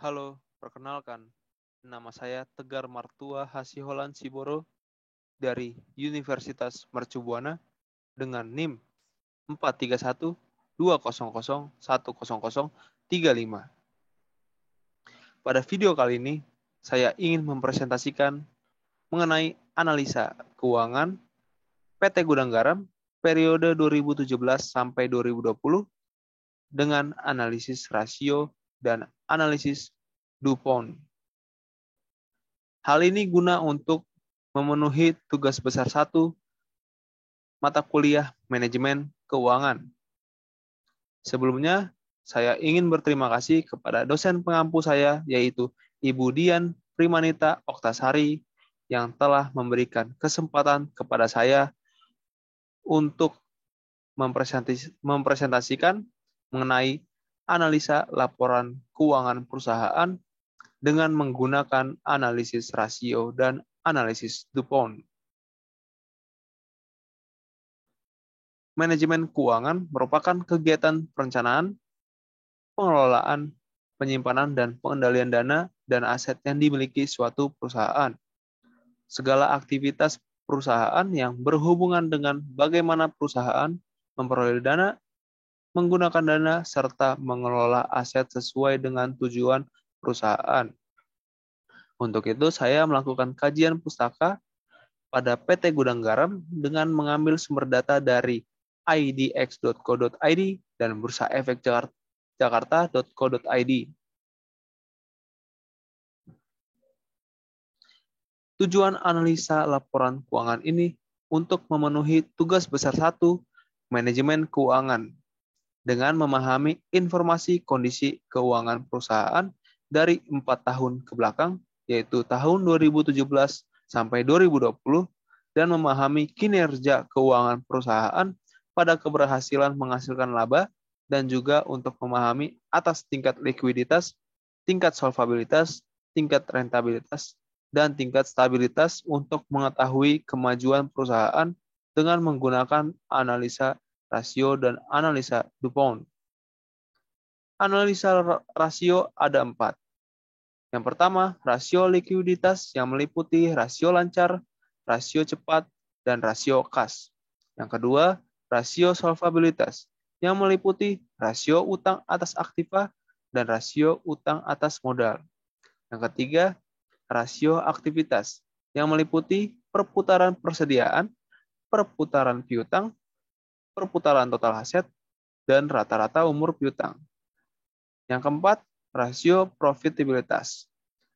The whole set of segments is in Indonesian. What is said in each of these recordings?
Halo, perkenalkan, nama saya Tegar Martua Hasiholan Siboro dari Universitas Mercu Buana dengan NIM 43120010035. Pada video kali ini, saya ingin mempresentasikan mengenai analisa keuangan PT Gudang Garam periode 2017 sampai 2020 dengan analisis rasio dan analisis DuPont. Hal ini guna untuk memenuhi tugas besar 1 mata kuliah manajemen keuangan. Sebelumnya, saya ingin berterima kasih kepada dosen pengampu saya, yaitu Ibu Dian Primanita Oktasari, yang telah memberikan kesempatan kepada saya untuk mempresentasikan mengenai analisa laporan keuangan perusahaan dengan menggunakan analisis rasio dan analisis DuPont. Manajemen keuangan merupakan kegiatan perencanaan, pengelolaan, penyimpanan, dan pengendalian dana dan aset yang dimiliki suatu perusahaan. Segala aktivitas perusahaan yang berhubungan dengan bagaimana perusahaan memperoleh dana, menggunakan dana, serta mengelola aset sesuai dengan tujuan perusahaan. Untuk itu, saya melakukan kajian pustaka pada PT Gudang Garam dengan mengambil sumber data dari idx.co.id dan Bursa Efek Jakarta.co.id. Tujuan analisa laporan keuangan ini untuk memenuhi tugas besar 1 manajemen keuangan dengan memahami informasi kondisi keuangan perusahaan dari 4 tahun ke belakang, yaitu tahun 2017 sampai 2020, dan memahami kinerja keuangan perusahaan pada keberhasilan menghasilkan laba, dan juga untuk memahami atas tingkat likuiditas, tingkat solvabilitas, tingkat rentabilitas, dan tingkat stabilitas untuk mengetahui kemajuan perusahaan dengan menggunakan analisa rasio dan analisa DuPont. Analisa rasio ada 4. Yang pertama, rasio likuiditas yang meliputi rasio lancar, rasio cepat, dan rasio kas. Yang kedua, rasio solvabilitas yang meliputi rasio utang atas aktiva dan rasio utang atas modal. Yang ketiga, rasio aktivitas yang meliputi perputaran persediaan, perputaran piutang, perputaran total aset, dan rata-rata umur piutang. Yang keempat, rasio profitabilitas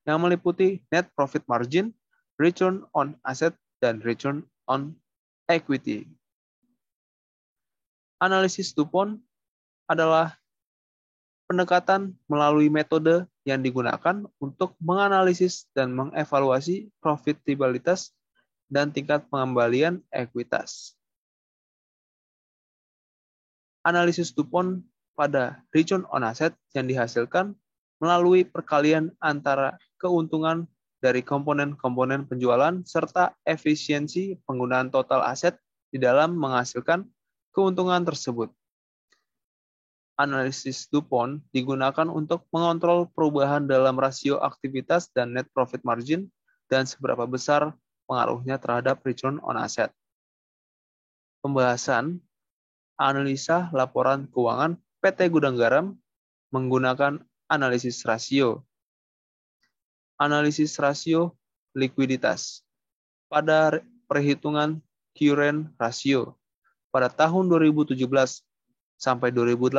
yang meliputi net profit margin, return on asset, dan return on equity. Analisis DuPont adalah pendekatan melalui metode yang digunakan untuk menganalisis dan mengevaluasi profitabilitas dan tingkat pengembalian ekuitas. Analisis DuPont pada return on asset yang dihasilkan melalui perkalian antara keuntungan dari komponen-komponen penjualan serta efisiensi penggunaan total aset di dalam menghasilkan keuntungan tersebut. Analisis DuPont digunakan untuk mengontrol perubahan dalam rasio aktivitas dan net profit margin dan seberapa besar pengaruhnya terhadap return on asset. Pembahasan analisa laporan keuangan PT Gudang Garam menggunakan analisis rasio. Analisis rasio likuiditas. Pada perhitungan current ratio pada tahun 2017 sampai 2018,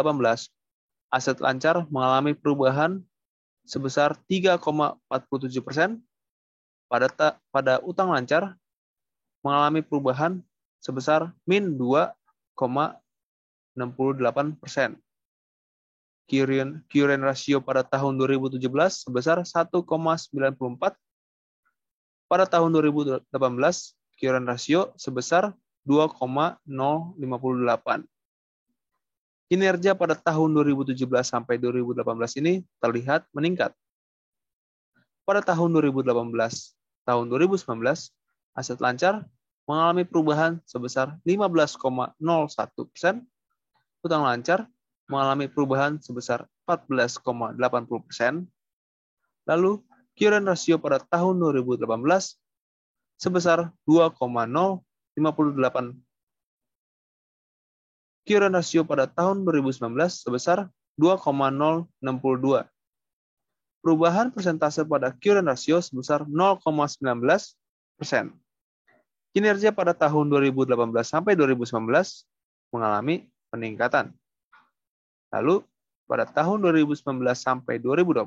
aset lancar mengalami perubahan sebesar 3,47%, pada utang lancar mengalami perubahan sebesar min 2,68%. Current ratio pada tahun 2017 sebesar 1,94%. Pada tahun 2018, current ratio sebesar 2,058. Kinerja pada tahun 2017 sampai 2018 ini terlihat meningkat. Pada tahun 2018, tahun 2019, aset lancar mengalami perubahan sebesar 15,01%, utang lancar mengalami perubahan sebesar 14,80%, Lalu, current ratio pada tahun 2018 sebesar 2,058. Current ratio pada tahun 2019 sebesar 2,062. Perubahan persentase pada current ratio sebesar 0,19%. Kinerja pada tahun 2018 sampai 2019 mengalami peningkatan. Lalu, pada tahun 2019 sampai 2020,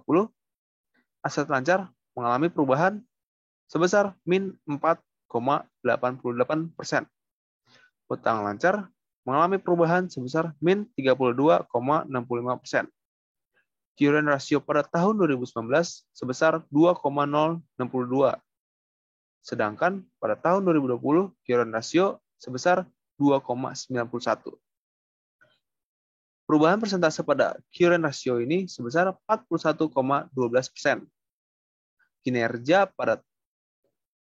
aset lancar mengalami perubahan sebesar min 4,88%. Hutang lancar mengalami perubahan sebesar min 32,65%. Current ratio pada tahun 2019 sebesar 2,062. Sedangkan pada tahun 2020, current ratio sebesar 2,91. Perubahan persentase pada current ratio ini sebesar 41,12%. Kinerja pada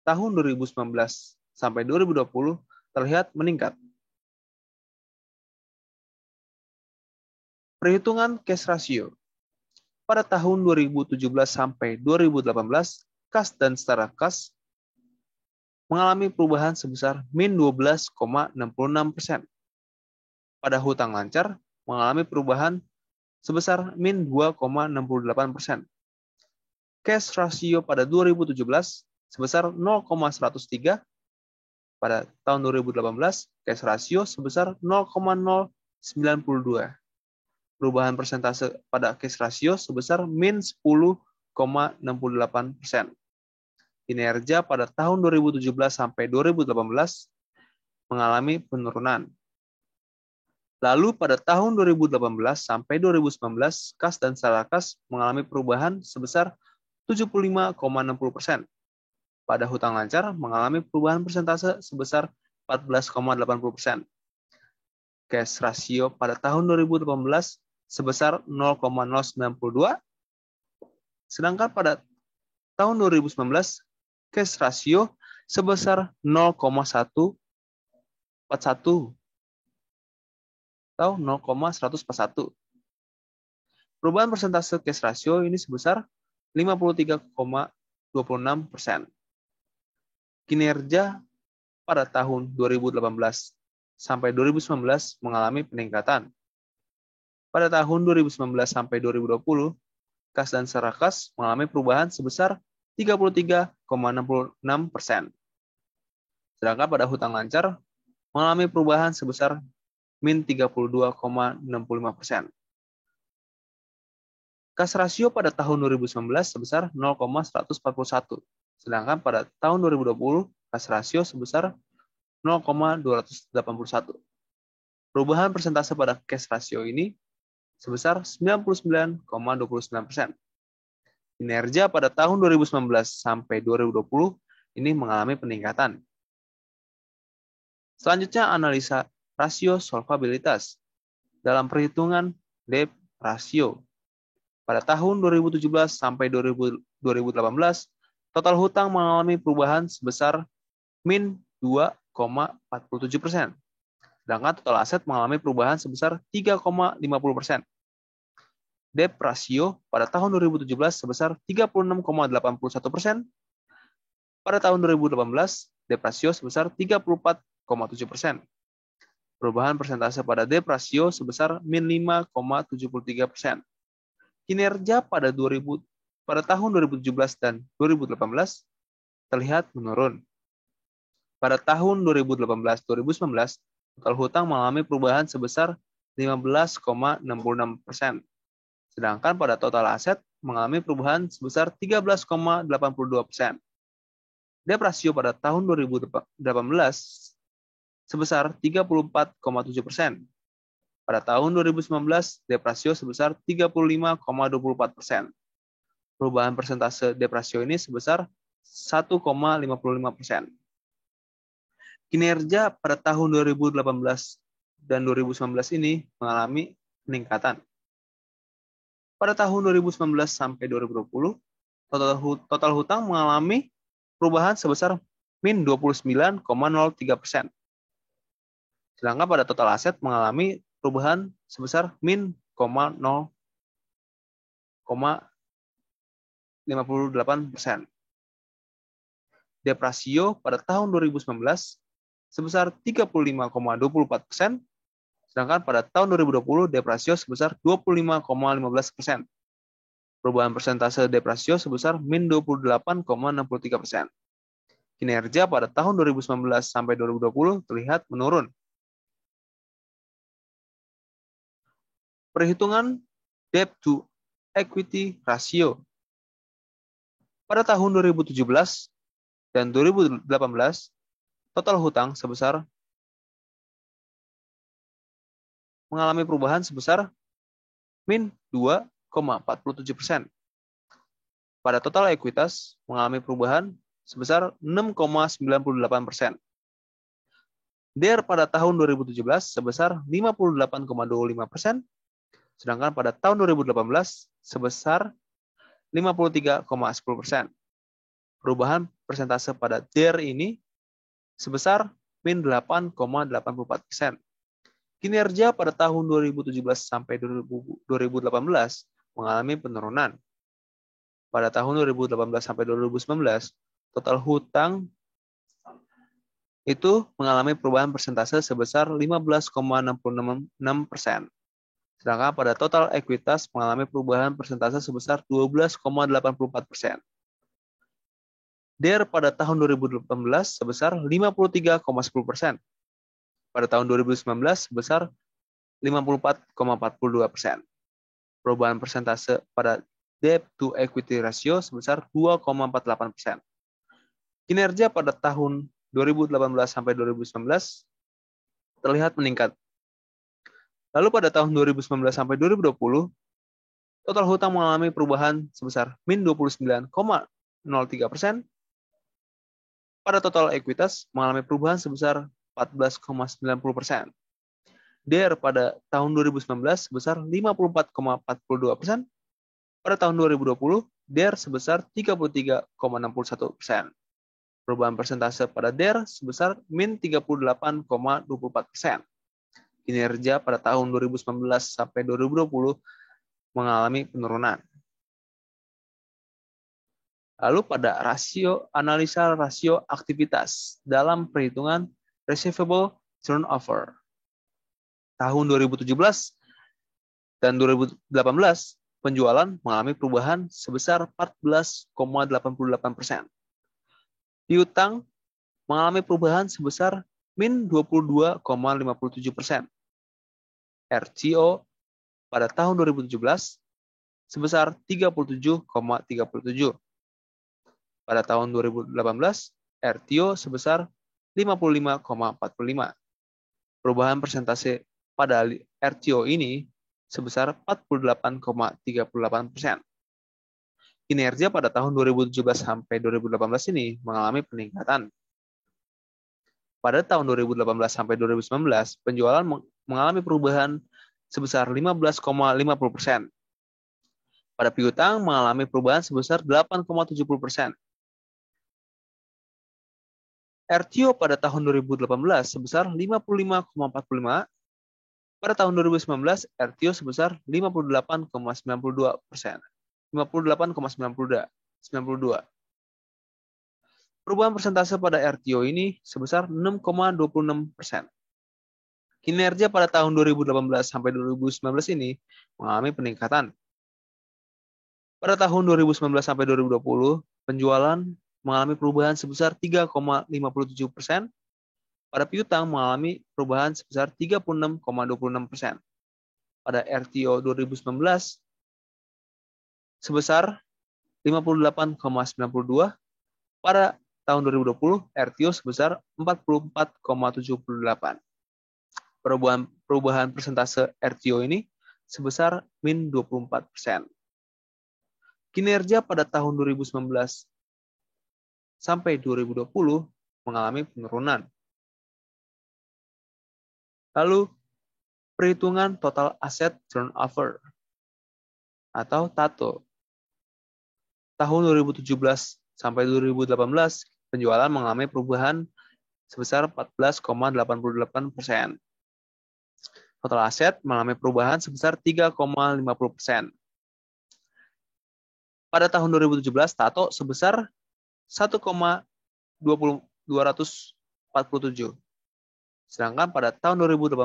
tahun 2019 sampai 2020 terlihat meningkat. Perhitungan cash ratio. Pada tahun 2017 sampai 2018, kas dan setara kas mengalami perubahan sebesar min 12,66%. Pada hutang lancar mengalami perubahan sebesar min 2,68%. Cash ratio pada 2017 sebesar 0,103. Pada tahun 2018, cash ratio sebesar 0,092. Perubahan persentase pada cash ratio sebesar min 10,68%. Kinerja pada tahun 2017 sampai 2018 mengalami penurunan. Lalu pada tahun 2018 sampai 2019, kas dan setara kas mengalami perubahan sebesar 75,60%. Pada hutang lancar mengalami perubahan persentase sebesar 14,80%. Cash ratio pada tahun 2018 sebesar 0,092, sedangkan pada tahun 2019 cash ratio sebesar 0,141 atau 0,141. Perubahan persentase cash ratio ini sebesar 53,26%. Kinerja pada tahun 2018 sampai 2019 mengalami peningkatan. Pada tahun 2019 sampai 2020, kas dan setara kas mengalami perubahan sebesar 33,66%. Sedangkan pada hutang lancar mengalami perubahan sebesar min 32,65%. Kas rasio pada tahun 2019 sebesar 0,141. Sedangkan pada tahun 2020, kas rasio sebesar 0,281. Perubahan persentase pada cash ratio ini sebesar 99,29%. Kinerja pada tahun 2019 sampai 2020 ini mengalami peningkatan. Selanjutnya analisa rasio solvabilitas dalam perhitungan debt ratio. Pada tahun 2017 sampai 2018, total hutang mengalami perubahan sebesar min 2,47%. Sedangkan total aset mengalami perubahan sebesar 3,50%. Debt ratio pada tahun 2017 sebesar 36,81%. Pada tahun 2018, debt ratio sebesar 34,7%. Perubahan persentase pada debt ratio sebesar min 5,73%. Kinerja pada tahun 2017 dan 2018 terlihat menurun. Pada tahun 2018-2019, total hutang mengalami perubahan sebesar 15,66%. Sedangkan pada total aset mengalami perubahan sebesar 13,82%. Debt ratio pada tahun 2018 sebesar 34,7%. Pada tahun 2019, debt ratio sebesar 35,24%. Perubahan persentase debt ratio ini sebesar 1,55%. Kinerja pada tahun 2018 dan 2019 ini mengalami peningkatan. Pada tahun 2019 sampai 2020, total hutang mengalami perubahan sebesar min 29,03%. Sedangkan pada total aset mengalami perubahan sebesar min 58%. Debt ratio pada tahun 2019 sebesar 35,24%, sedangkan pada tahun 2020 debt ratio sebesar 25,15%. Perubahan persentase debt ratio sebesar min 28,63%. Kinerja pada tahun 2019 sampai 2020 terlihat menurun. Perhitungan debt to equity ratio. Pada tahun 2017 dan 2018, total hutang mengalami perubahan sebesar min 2,47%. Pada total ekuitas mengalami perubahan sebesar 6,98%. DER pada tahun 2017 sebesar 58,25%, sedangkan pada tahun 2018 sebesar 53,10%. Perubahan persentase pada DER ini sebesar min 8,84%. Kinerja pada tahun 2017 sampai 2018 mengalami penurunan. Pada tahun 2018 sampai 2019, total hutang itu mengalami perubahan persentase sebesar 15,66%. Sedangkan pada total ekuitas mengalami perubahan persentase sebesar 12,84%. DER pada tahun 2018 sebesar 53,10%. Pada tahun 2019 sebesar 54,42%. Perubahan persentase pada debt to equity ratio sebesar 2,48%. Kinerja pada tahun 2018 sampai 2019 terlihat meningkat. Lalu pada tahun 2019 sampai 2020, total hutang mengalami perubahan sebesar min 29,03%. Pada total ekuitas mengalami perubahan sebesar 14,90%. DER pada tahun 2019 sebesar 54,42%. Pada tahun 2020, DER sebesar 33,61%. Perubahan persentase pada DER sebesar min 38,24%. Kinerja pada tahun 2019 sampai 2020 mengalami penurunan. Lalu pada analisa rasio aktivitas dalam perhitungan receivable turnover. Tahun 2017 dan 2018, penjualan mengalami perubahan sebesar 14,88%. Piutang mengalami perubahan sebesar min 22,57%. RTO pada tahun 2017 sebesar 37,37%. Pada tahun 2018, RTO sebesar 55,45%. Perubahan persentase pada RTO ini sebesar 48,38%. Kinerja pada tahun 2017 sampai 2018 ini mengalami peningkatan. Pada tahun 2018 sampai 2019, penjualan mengalami perubahan sebesar 15,50%. Pada piutang mengalami perubahan sebesar 8,70%. RTO pada tahun 2018 sebesar 55,45%. Pada tahun 2019, RTO sebesar 58,92%. 58,92. Perubahan persentase pada RTO ini sebesar 6,26%. Kinerja pada tahun 2018 sampai 2019 ini mengalami peningkatan. Pada tahun 2019 sampai 2020, penjualan mengalami perubahan sebesar 3,57%. Pada piutang mengalami perubahan sebesar 36,26%. Pada RTO 2019 sebesar 58,92%. Pada tahun 2020, RTO sebesar 44,78%. Perubahan persentase RTO ini sebesar min 24%. Kinerja pada tahun 2019 sampai 2020 mengalami penurunan. Lalu, perhitungan total asset turnover atau TATO. Tahun 2017 sampai 2018, penjualan mengalami perubahan sebesar 14,88%. Total aset mengalami perubahan sebesar 3,50%. Pada tahun 2017, Tato sebesar 1,247. Sedangkan pada tahun 2018,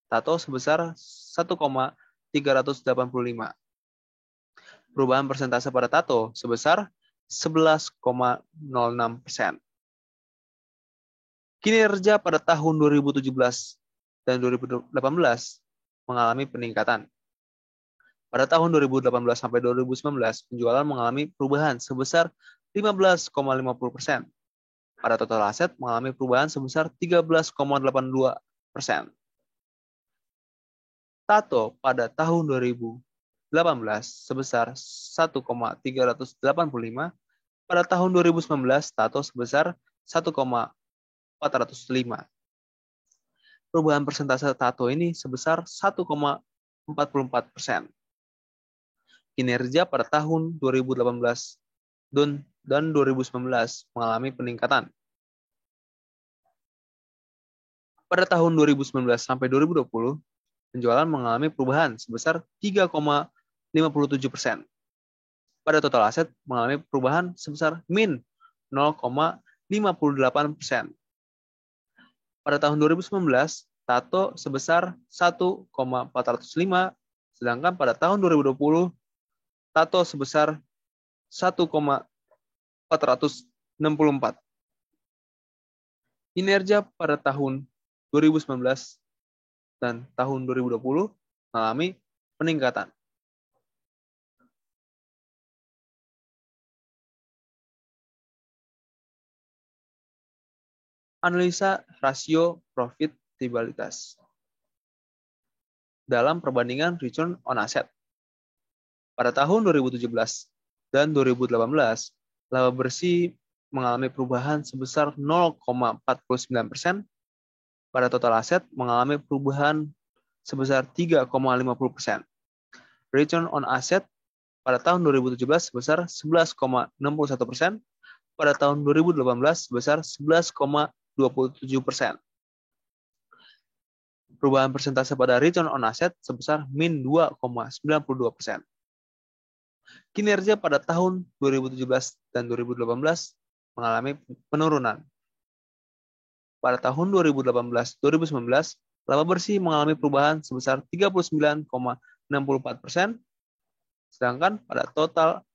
Tato sebesar 1,385. Perubahan persentase pada Tato sebesar 11,06%. Kinerja pada tahun 2017 dan 2018 mengalami peningkatan. Pada tahun 2018 sampai 2019, penjualan mengalami perubahan sebesar 15,50%. Pada total aset mengalami perubahan sebesar 13,82%. Tato pada tahun 2018 sebesar 1,385. Pada tahun 2019, Tato sebesar 1,405. Perubahan persentase Tato ini sebesar 1,44%. Kinerja pada tahun 2018 dan 2019 mengalami peningkatan. Pada tahun 2019 sampai 2020, penjualan mengalami perubahan sebesar 3,57%. Pada total aset mengalami perubahan sebesar min 0,58%. Pada tahun 2019, Tato sebesar 1,405, sedangkan pada tahun 2020, Tato sebesar 1,464. Kinerja pada tahun 2019 dan tahun 2020 mengalami peningkatan. Analisa rasio profitabilitas dalam perbandingan return on asset. Pada tahun 2017 dan 2018, laba bersih mengalami perubahan sebesar 0,49%. Pada total aset mengalami perubahan sebesar 3,50%. Return on asset pada tahun 2017 sebesar 11,61%. Pada tahun 2018 sebesar 11,27%. Perubahan persentase pada return on asset sebesar min 2,92%. Kinerja pada tahun 2017 dan 2018 mengalami penurunan. Pada tahun 2018-2019, laba bersih mengalami perubahan sebesar 39,64%, sedangkan pada total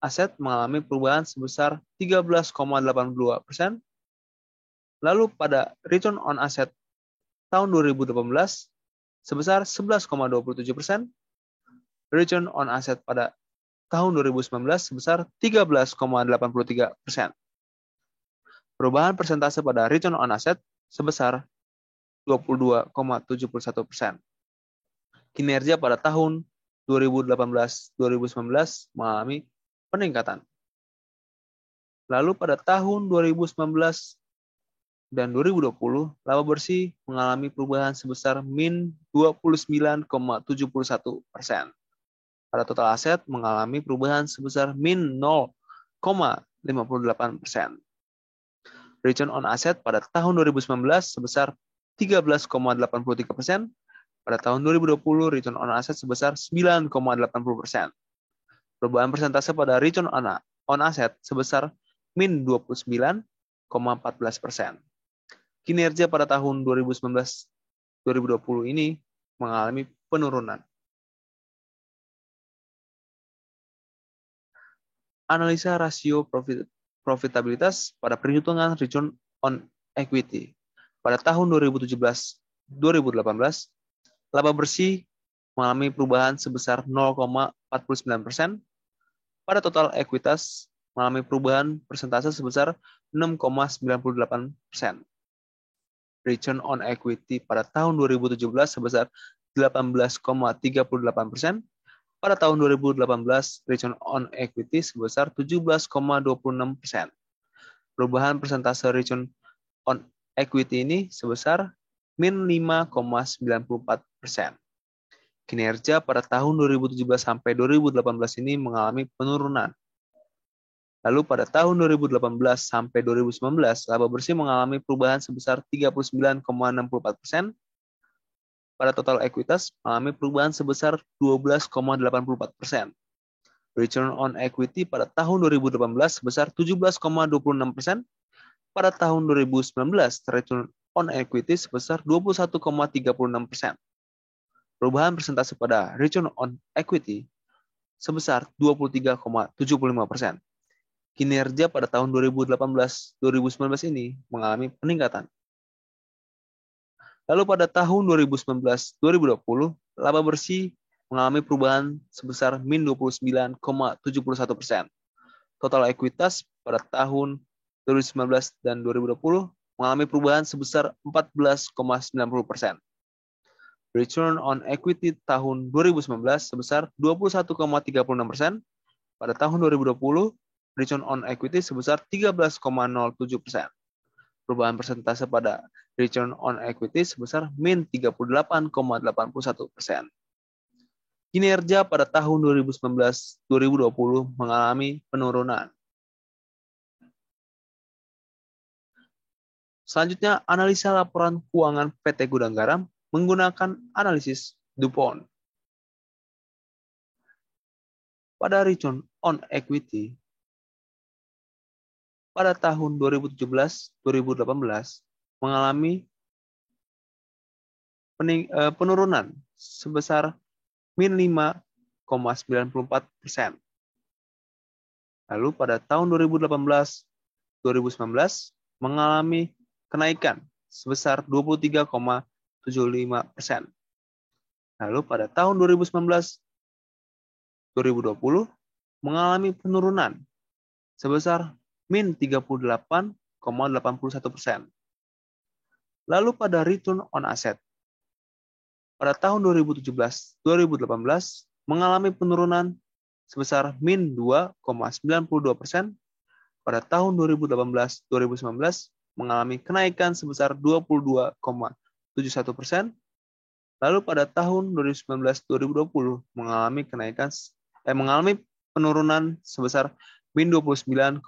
aset mengalami perubahan sebesar 13,82%. Lalu pada return on asset tahun 2018 sebesar 11,27%, return on asset pada tahun 2019 sebesar 13,83%. Perubahan persentase pada return on asset sebesar 22,71%. Kinerja pada tahun 2018-2019 mengalami peningkatan. Lalu pada tahun 2019 dan 2020, laba bersih mengalami perubahan sebesar min 29,71%. Pada total aset mengalami perubahan sebesar min 0,58%. Return on asset pada tahun 2019 sebesar 13,83%. Pada tahun 2020, return on asset sebesar 9,80%. Perubahan persentase pada return on asset sebesar min 29,14%. Kinerja pada tahun 2019-2020 ini mengalami penurunan. Analisa rasio profitabilitas pada perhitungan return on equity. Pada tahun 2017-2018, laba bersih mengalami perubahan sebesar 0,49%. Pada total ekuitas mengalami perubahan persentase sebesar 6,98%. Return on equity pada tahun 2017 sebesar 18,38%. Pada tahun 2018, return on equity sebesar 17,26%. Perubahan persentase return on equity ini sebesar min 5,94%. Kinerja pada tahun 2017 sampai 2018 ini mengalami penurunan. Lalu pada tahun 2018 sampai 2019, laba bersih mengalami perubahan sebesar 39,64%. Pada total ekuitas mengalami perubahan sebesar 12,84%. Return on equity pada tahun 2018 sebesar 17,26%. Pada tahun 2019, return on equity sebesar 21,36%. Perubahan persentase pada return on equity sebesar 23,75%. Kinerja pada tahun 2018-2019 ini mengalami peningkatan. Lalu pada tahun 2019-2020, laba bersih mengalami perubahan sebesar min 29,71%. Total ekuitas pada tahun 2019 dan 2020 mengalami perubahan sebesar 14,90%. Return on equity tahun 2019 sebesar 21,36%. Pada tahun 2020, return on equity sebesar 13,07%. Perubahan persentase pada return on equity sebesar min 38,81%. Kinerja pada tahun 2019-2020 mengalami penurunan. Selanjutnya, analisa laporan keuangan PT Gudang Garam menggunakan analisis DuPont. Pada return on equity, pada tahun 2017-2018 mengalami penurunan sebesar min 5,94%. Lalu pada tahun 2018-2019 mengalami kenaikan sebesar 23,75%. Lalu pada tahun 2019-2020 mengalami penurunan sebesar min 38,81%. Lalu pada return on asset, pada tahun 2017-2018 mengalami penurunan sebesar min 2,92%. Pada tahun 2018-2019 mengalami kenaikan sebesar 22,71%. Lalu pada tahun 2019-2020 mengalami penurunan sebesar min 29,14%.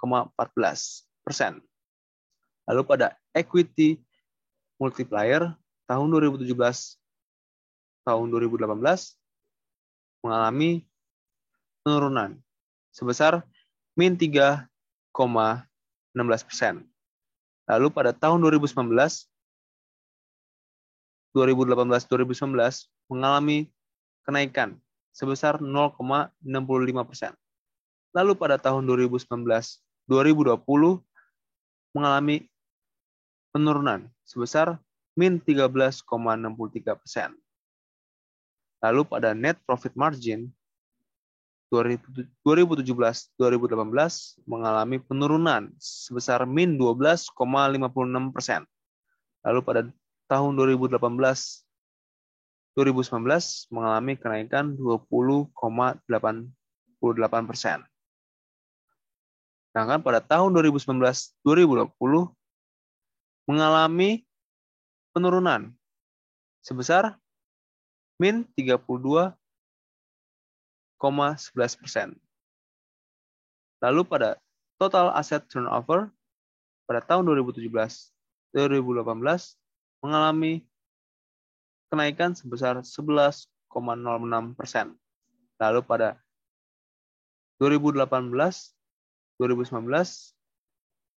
Lalu pada equity multiplier tahun 2017 tahun 2018 mengalami penurunan sebesar min 3,16%. Lalu pada tahun 2018-2019 mengalami kenaikan sebesar 0,65%. Lalu pada tahun 2019-2020 mengalami penurunan sebesar min 13,63%. Lalu pada net profit margin 2017-2018 mengalami penurunan sebesar min 12,56%. Lalu pada tahun 2018-2019 mengalami kenaikan 20,88%. Sedangkan pada tahun 2019-2020 mengalami penurunan sebesar min 32,11%. Lalu pada total asset turnover pada tahun 2017-2018 mengalami kenaikan sebesar 11,06%. Lalu pada 2018-2019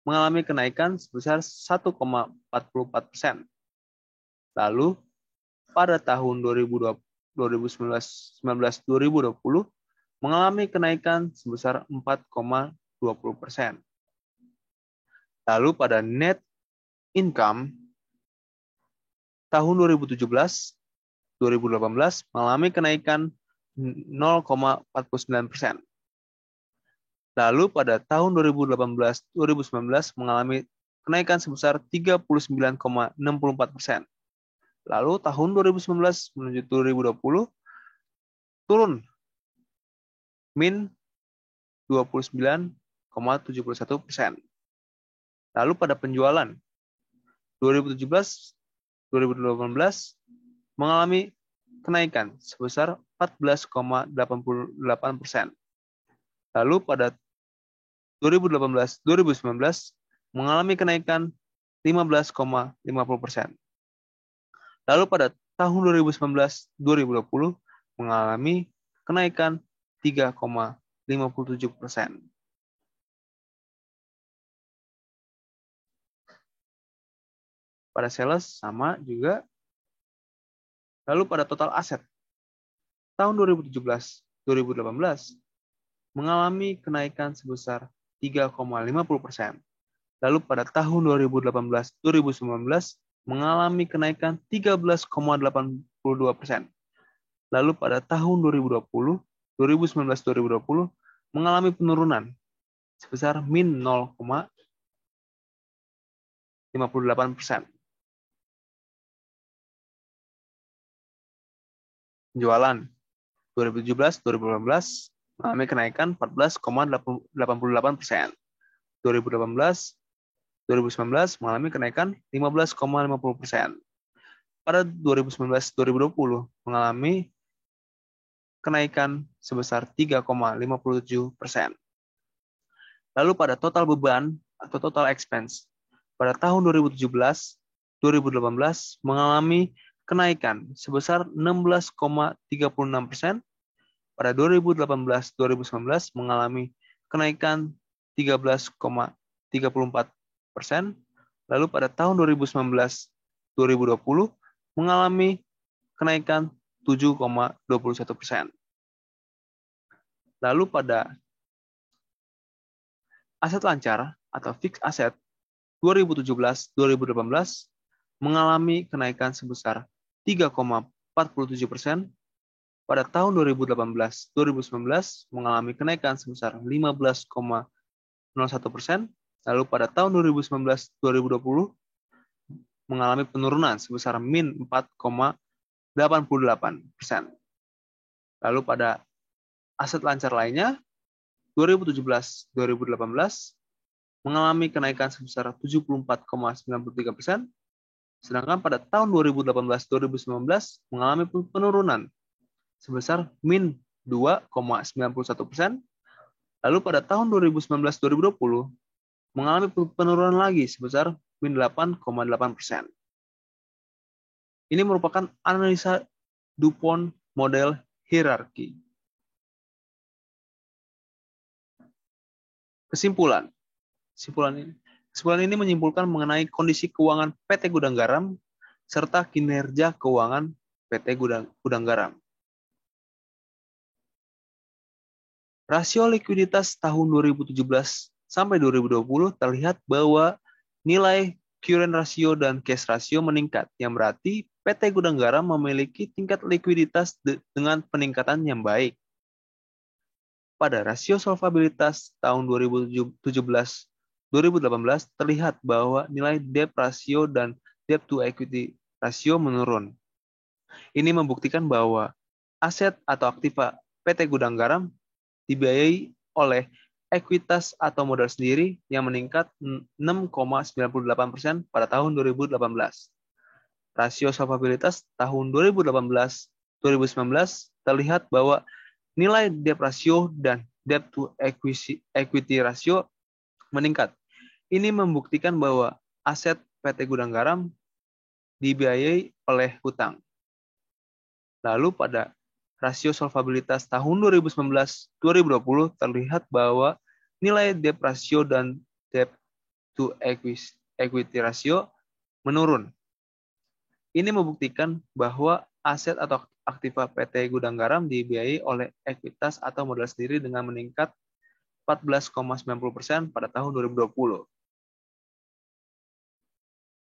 mengalami kenaikan sebesar 1,44%. Lalu pada tahun 2019-2020 mengalami kenaikan sebesar 4,20%. Lalu pada net income tahun 2017-2018 mengalami kenaikan 0,49%. Lalu pada tahun 2018-2019 mengalami kenaikan sebesar 39,64%. Lalu tahun 2019 menuju 2020 turun min 29,71%. Lalu pada penjualan 2017-2018 mengalami kenaikan sebesar 14,88%. Lalu pada 2018-2019 mengalami kenaikan 15,50%. Lalu pada tahun 2019-2020 mengalami kenaikan 3,15%. 57%. Pada sales sama juga. Lalu pada total aset, tahun 2017-2018 mengalami kenaikan sebesar 3,50%. Lalu pada tahun 2018-2019 mengalami kenaikan 13,82%. Lalu pada tahun 2019-2020 mengalami penurunan sebesar min 0,58%. Penjualan 2017-2018 mengalami kenaikan 14,88%. 2018-2019 mengalami kenaikan 15,50%. Pada 2019-2020 mengalami kenaikan sebesar 3,57%. Lalu pada total beban atau total expense, pada tahun 2017-2018 mengalami kenaikan sebesar 16,36%. Pada 2018-2019 mengalami kenaikan 13,34%. Lalu pada tahun 2019-2020 mengalami kenaikan 7,21%. Lalu pada aset lancar atau fixed asset 2017-2018 mengalami kenaikan sebesar 3,47%. Pada tahun 2018-2019 mengalami kenaikan sebesar 15,01%. Lalu pada tahun 2019-2020 mengalami penurunan sebesar min 4,88%. Lalu pada aset lancar lainnya 2017-2018 mengalami kenaikan sebesar 74,93%. Sedangkan pada tahun 2018-2019 mengalami penurunan sebesar min 2,91%. Lalu pada tahun 2019-2020 mengalami penurunan lagi sebesar min 8,8%. Ini merupakan analisa DuPont model hierarki. Kesimpulan ini menyimpulkan mengenai kondisi keuangan PT Gudang Garam serta kinerja keuangan PT Gudang Garam. Rasio likuiditas tahun 2017 sampai 2020 terlihat bahwa nilai current ratio dan cash ratio meningkat, yang berarti PT Gudang Garam memiliki tingkat likuiditas dengan peningkatan yang baik. Pada rasio solvabilitas tahun 2017-2018 terlihat bahwa nilai debt ratio dan debt to equity ratio menurun. Ini membuktikan bahwa aset atau aktiva PT Gudang Garam dibiayai oleh ekuitas atau modal sendiri yang meningkat 6,98% pada tahun 2018. Rasio solvabilitas tahun 2018-2019 terlihat bahwa nilai debt ratio dan debt to equity ratio meningkat. Ini membuktikan bahwa aset PT Gudang Garam dibiayai oleh hutang. Lalu pada rasio solvabilitas tahun 2019-2020 terlihat bahwa nilai debt ratio dan debt to equity ratio menurun. Ini membuktikan bahwa aset atau aktiva PT Gudang Garam dibiayai oleh ekuitas atau modal sendiri dengan meningkat 14,90% pada tahun 2020.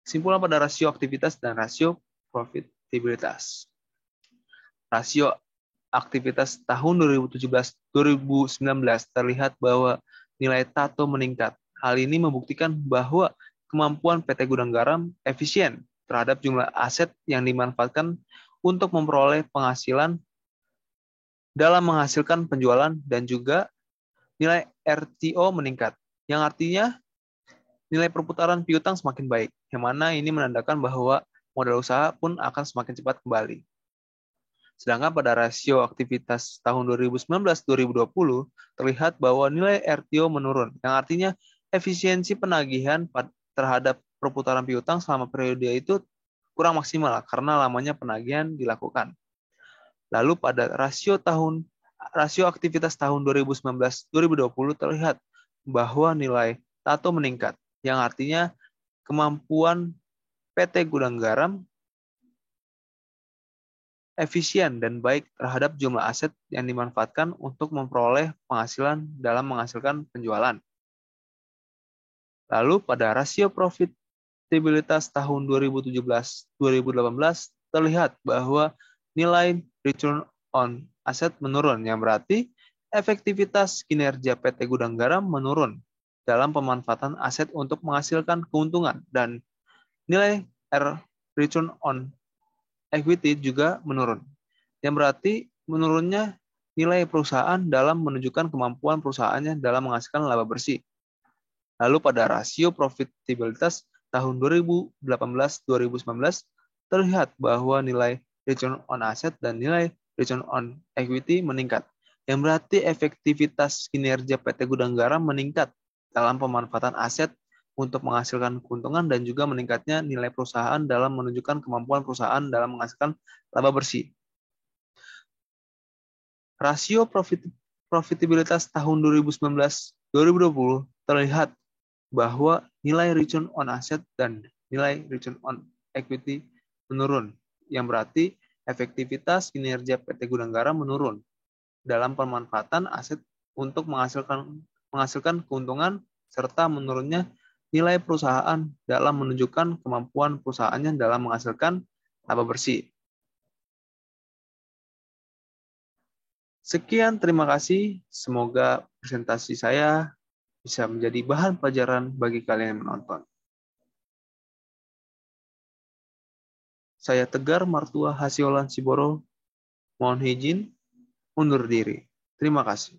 Kesimpulan pada rasio aktivitas dan rasio profitabilitas. Rasio aktivitas tahun 2017-2019 terlihat bahwa nilai TATO meningkat. Hal ini membuktikan bahwa kemampuan PT Gudang Garam efisien terhadap jumlah aset yang dimanfaatkan untuk memperoleh penghasilan dalam menghasilkan penjualan, dan juga nilai RTO meningkat, yang artinya nilai perputaran piutang semakin baik, yang mana ini menandakan bahwa modal usaha pun akan semakin cepat kembali. Sedangkan pada rasio aktivitas tahun 2019-2020 terlihat bahwa nilai RTO menurun, yang artinya efisiensi penagihan terhadap perputaran piutang selama periode itu kurang maksimal karena lamanya penagihan dilakukan. Lalu pada rasio tahun rasio aktivitas tahun 2019-2020 terlihat bahwa nilai TATO meningkat, yang artinya kemampuan PT Gudang Garam efisien dan baik terhadap jumlah aset yang dimanfaatkan untuk memperoleh penghasilan dalam menghasilkan penjualan. Lalu pada rasio profitabilitas tahun 2017-2018 terlihat bahwa nilai return on asset menurun, yang berarti efektivitas kinerja PT Gudang Garam menurun dalam pemanfaatan aset untuk menghasilkan keuntungan, dan nilai return on equity juga menurun, yang berarti menurunnya nilai perusahaan dalam menunjukkan kemampuan perusahaannya dalam menghasilkan laba bersih. Lalu pada rasio profitabilitas tahun 2018-2019 terlihat bahwa nilai return on asset dan nilai return on equity meningkat, yang berarti efektivitas kinerja PT Gudang Garam meningkat dalam pemanfaatan aset untuk menghasilkan keuntungan dan juga meningkatnya nilai perusahaan dalam menunjukkan kemampuan perusahaan dalam menghasilkan laba bersih. Rasio profitabilitas tahun 2019-2020 terlihat bahwa nilai return on asset dan nilai return on equity menurun, yang berarti efektivitas kinerja PT Gudang Garam menurun dalam pemanfaatan aset untuk menghasilkan keuntungan, serta menurunnya nilai perusahaan dalam menunjukkan kemampuan perusahaannya dalam menghasilkan laba bersih. Sekian, terima kasih. Semoga presentasi saya bisa menjadi bahan pelajaran bagi kalian yang menonton. Saya Tegar Martua Hasiolan Siboro, mohon izin undur diri. Terima kasih.